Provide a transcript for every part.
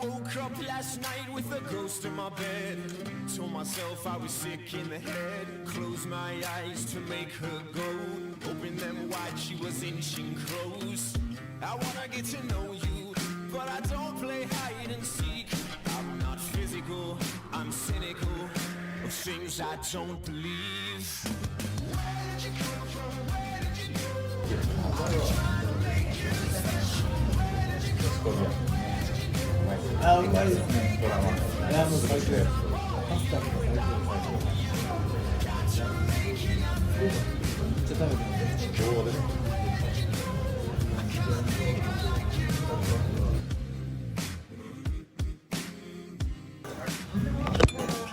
Woke up last night with a ghost in my bed. Told myself I was sick in the head. Closed my eyes to make her go. Opened them wide, she was inching close. I wanna get to know you, but I don't play hide and seek. I'm not physical, I'm cynical of things I don't believe. Where did you come from? Where did you go? I'm trying to make you special. Where did you come from?あ、うまいですね。ドラマ。いや、もう最高や。パスタとか最高です。めっちゃ食べてます。どうですか。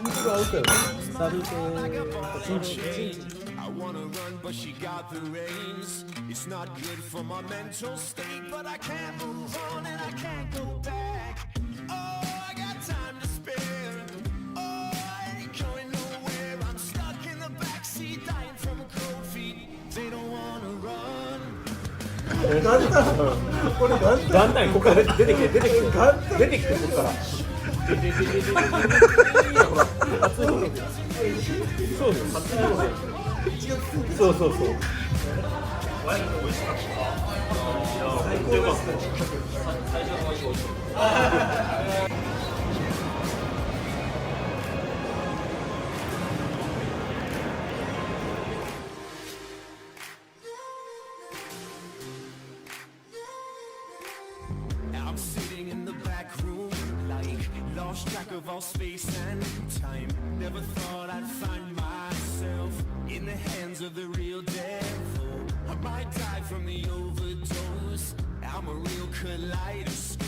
pinchが合うからね。サルテ、チン。I wanna run, but she got the reins. It's not good for my mental state, but I can't move on and I can't go back. Oh, I got time to spare. Oh, I ain't going nowhere. I'm stuck in the backseat, dying from cold feet. They don't wanna run. これ元旦ここから出てきてここからほら初詣そうです初詣そうワインが美味しかった最高ですね最初のワインが美味しかったLost track of all space and time. Never thought I'd find myself in the hands of the real devil. I might die from the overdose. I'm a real kaleidoscope.